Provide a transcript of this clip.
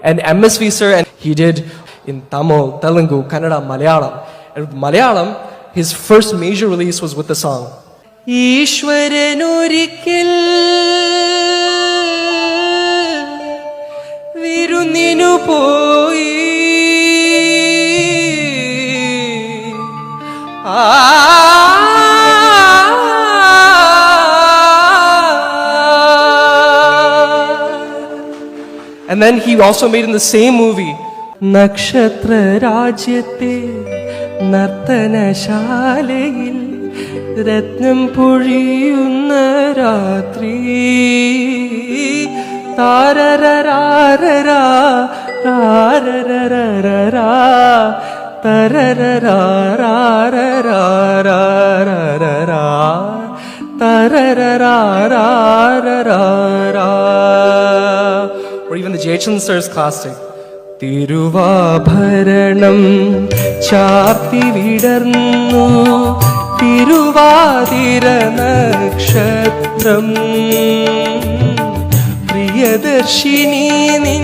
And MSV sir, and he did in Tamil, Telugu, Kannada, Malayalam. And with Malayalam, his first major release was with the song ഈശ്വരനൊരിക്കൽ വിരുന്നിനു പോയി And then he also made in the same movie നക്ഷത്ര രാജ്യത്തെ നർത്തനശാലയിൽ രത്നം പൊഴിയുന്ന രാത്രി താരരരാരരാ രാരരരരാ തരരരാരരാരരാ തരരരാരരാരരാ. Or even the Jayachandran sir's classic തിരുവാഭരണം ചാർത്തി വിടർന്നു തിരുവാതിര നക്ഷത്രം പ്രിയദർശിനി നിൻ